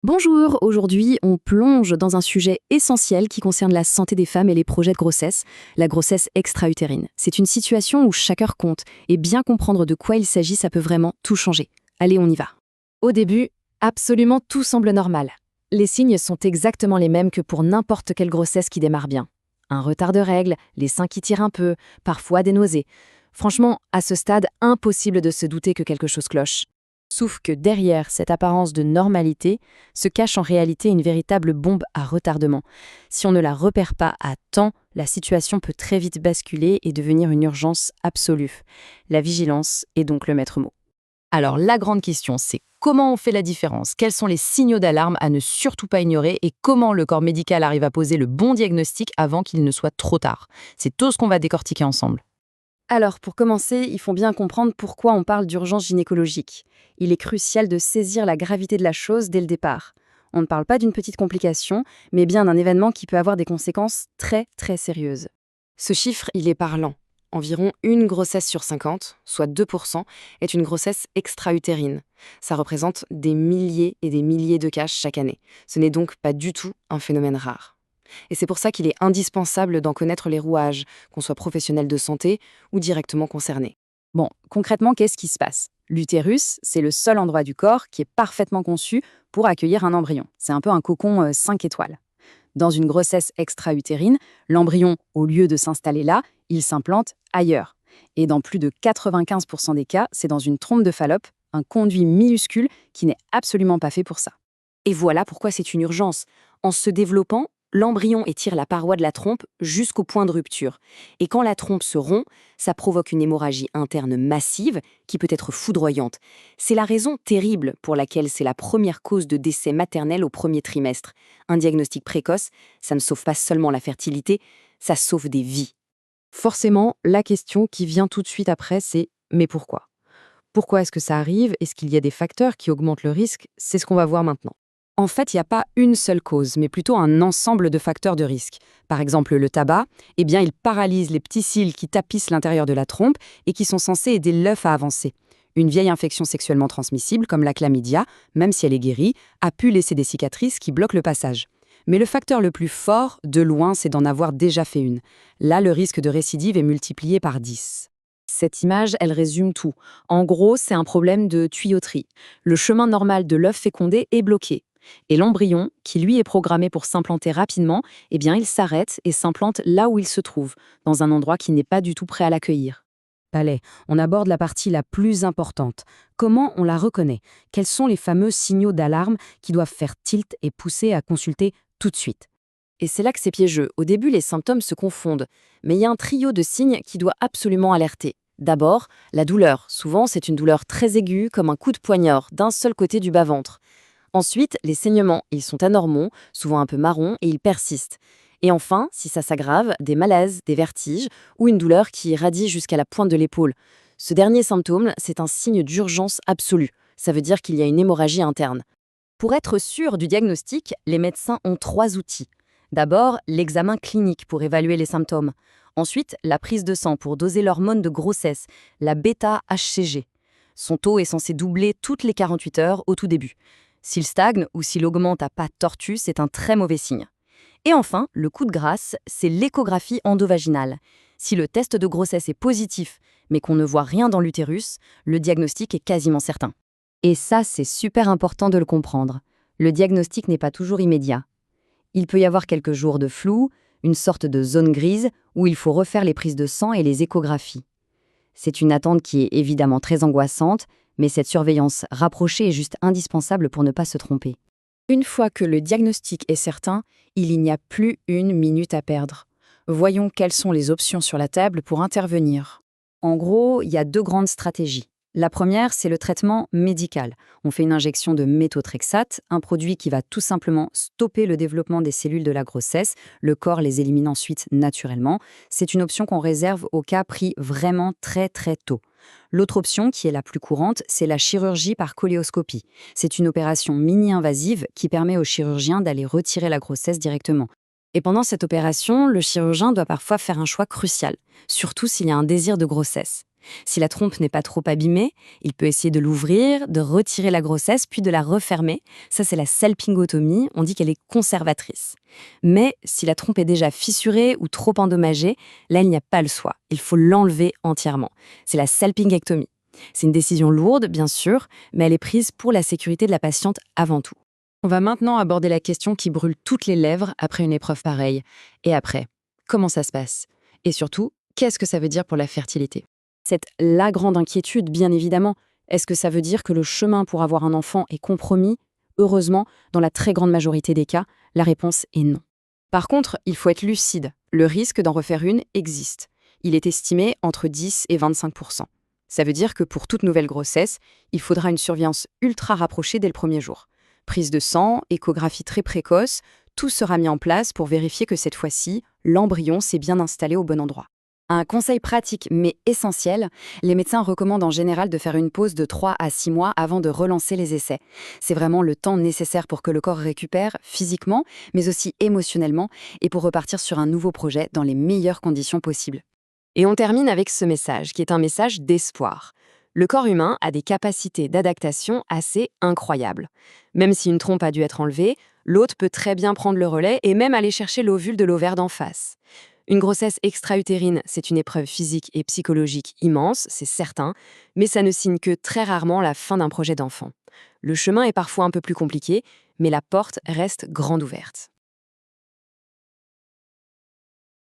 Bonjour, aujourd'hui on plonge dans un sujet essentiel qui concerne la santé des femmes et les projets de grossesse, la grossesse extra-utérine. C'est une situation où chaque heure compte, et bien comprendre de quoi il s'agit, ça peut vraiment tout changer. Allez, on y va. Au début, absolument tout semble normal. Les signes sont exactement les mêmes que pour n'importe quelle grossesse qui démarre bien. Un retard de règles, les seins qui tirent un peu, parfois des nausées. Franchement, à ce stade, impossible de se douter que quelque chose cloche. Sauf que derrière cette apparence de normalité se cache en réalité une véritable bombe à retardement. Si on ne la repère pas à temps, la situation peut très vite basculer et devenir une urgence absolue. La vigilance est donc le maître mot. Alors la grande question, c'est comment on fait la différence? Quels sont les signaux d'alarme à ne surtout pas ignorer et comment le corps médical arrive à poser le bon diagnostic avant qu'il ne soit trop tard? C'est tout ce qu'on va décortiquer ensemble. Alors, pour commencer, il faut bien comprendre pourquoi on parle d'urgence gynécologique. Il est crucial de saisir la gravité de la chose dès le départ. On ne parle pas d'une petite complication, mais bien d'un événement qui peut avoir des conséquences très très sérieuses. Ce chiffre, il est parlant. Environ une grossesse sur 50, soit 2%, est une grossesse extra-utérine. Ça représente des milliers et des milliers de cas chaque année. Ce n'est donc pas du tout un phénomène rare. Et c'est pour ça qu'il est indispensable d'en connaître les rouages, qu'on soit professionnel de santé ou directement concerné. Bon, concrètement, qu'est-ce qui se passe? L'utérus, c'est le seul endroit du corps qui est parfaitement conçu pour accueillir un embryon. C'est un peu un cocon 5 étoiles. Dans une grossesse extra-utérine, l'embryon, au lieu de s'installer là, il s'implante ailleurs. Et dans plus de 95% des cas, c'est dans une trompe de Fallope, un conduit minuscule qui n'est absolument pas fait pour ça. Et voilà pourquoi c'est une urgence. En se développant, l'embryon étire la paroi de la trompe jusqu'au point de rupture. Et quand la trompe se rompt, ça provoque une hémorragie interne massive qui peut être foudroyante. C'est la raison terrible pour laquelle c'est la première cause de décès maternel au premier trimestre. Un diagnostic précoce, ça ne sauve pas seulement la fertilité, ça sauve des vies. Forcément, la question qui vient tout de suite après, c'est mais pourquoi? Pourquoi est-ce que ça arrive? Est-ce qu'il y a des facteurs qui augmentent le risque? C'est ce qu'on va voir maintenant. En fait, il n'y a pas une seule cause, mais plutôt un ensemble de facteurs de risque. Par exemple, le tabac, eh bien, il paralyse les petits cils qui tapissent l'intérieur de la trompe et qui sont censés aider l'œuf à avancer. Une vieille infection sexuellement transmissible, comme la chlamydia, même si elle est guérie, a pu laisser des cicatrices qui bloquent le passage. Mais le facteur le plus fort, de loin, c'est d'en avoir déjà fait une. Là, le risque de récidive est multiplié par 10. Cette image, elle résume tout. En gros, c'est un problème de tuyauterie. Le chemin normal de l'œuf fécondé est bloqué. Et l'embryon, qui lui est programmé pour s'implanter rapidement, eh bien il s'arrête et s'implante là où il se trouve, dans un endroit qui n'est pas du tout prêt à l'accueillir. Allez, on aborde la partie la plus importante. Comment on la reconnaît? Quels sont les fameux signaux d'alarme qui doivent faire tilt et pousser à consulter tout de suite? Et c'est là que c'est piégeux. Au début, les symptômes se confondent. Mais il y a un trio de signes qui doit absolument alerter. D'abord, la douleur. Souvent, c'est une douleur très aiguë, comme un coup de poignard, d'un seul côté du bas-ventre. Ensuite, les saignements, ils sont anormaux, souvent un peu marrons, et ils persistent. Et enfin, si ça s'aggrave, des malaises, des vertiges, ou une douleur qui irradie jusqu'à la pointe de l'épaule. Ce dernier symptôme, c'est un signe d'urgence absolue. Ça veut dire qu'il y a une hémorragie interne. Pour être sûr du diagnostic, les médecins ont 3 outils. D'abord, l'examen clinique pour évaluer les symptômes. Ensuite, la prise de sang pour doser l'hormone de grossesse, la bêta-HCG. Son taux est censé doubler toutes les 48 heures au tout début. S'il stagne ou s'il augmente à pas tortue, c'est un très mauvais signe. Et enfin, le coup de grâce, c'est l'échographie endovaginale. Si le test de grossesse est positif, mais qu'on ne voit rien dans l'utérus, le diagnostic est quasiment certain. Et ça, c'est super important de le comprendre. Le diagnostic n'est pas toujours immédiat. Il peut y avoir quelques jours de flou, une sorte de zone grise, où il faut refaire les prises de sang et les échographies. C'est une attente qui est évidemment très angoissante, mais cette surveillance rapprochée est juste indispensable pour ne pas se tromper. Une fois que le diagnostic est certain, il n'y a plus une minute à perdre. Voyons quelles sont les options sur la table pour intervenir. En gros, il y a 2 grandes stratégies. La première, c'est le traitement médical. On fait une injection de méthotrexate, un produit qui va tout simplement stopper le développement des cellules de la grossesse. Le corps les élimine ensuite naturellement. C'est une option qu'on réserve aux cas pris vraiment très très tôt. L'autre option, qui est la plus courante, c'est la chirurgie par coléoscopie. C'est une opération mini-invasive qui permet au chirurgien d'aller retirer la grossesse directement. Et pendant cette opération, le chirurgien doit parfois faire un choix crucial, surtout s'il y a un désir de grossesse. Si la trompe n'est pas trop abîmée, il peut essayer de l'ouvrir, de retirer la grossesse, puis de la refermer. Ça, c'est la salpingotomie. On dit qu'elle est conservatrice. Mais si la trompe est déjà fissurée ou trop endommagée, là, il n'y a pas le choix. Il faut l'enlever entièrement. C'est la salpingectomie. C'est une décision lourde, bien sûr, mais elle est prise pour la sécurité de la patiente avant tout. On va maintenant aborder la question qui brûle toutes les lèvres après une épreuve pareille. Et après, comment ça se passe? Et surtout, qu'est-ce que ça veut dire pour la fertilité? C'est la grande inquiétude, bien évidemment. Est-ce que ça veut dire que le chemin pour avoir un enfant est compromis? Heureusement, dans la très grande majorité des cas, la réponse est non. Par contre, il faut être lucide. Le risque d'en refaire une existe. Il est estimé entre 10 et 25%. Ça veut dire que pour toute nouvelle grossesse, il faudra une surveillance ultra rapprochée dès le premier jour. Prise de sang, échographie très précoce, tout sera mis en place pour vérifier que cette fois-ci, l'embryon s'est bien installé au bon endroit. Un conseil pratique mais essentiel, les médecins recommandent en général de faire une pause de 3 à 6 mois avant de relancer les essais. C'est vraiment le temps nécessaire pour que le corps récupère physiquement, mais aussi émotionnellement, et pour repartir sur un nouveau projet dans les meilleures conditions possibles. Et on termine avec ce message, qui est un message d'espoir. Le corps humain a des capacités d'adaptation assez incroyables. Même si une trompe a dû être enlevée, l'autre peut très bien prendre le relais et même aller chercher l'ovule de l'ovaire d'en face. Une grossesse extra-utérine, c'est une épreuve physique et psychologique immense, c'est certain, mais ça ne signe que très rarement la fin d'un projet d'enfant. Le chemin est parfois un peu plus compliqué, mais la porte reste grande ouverte.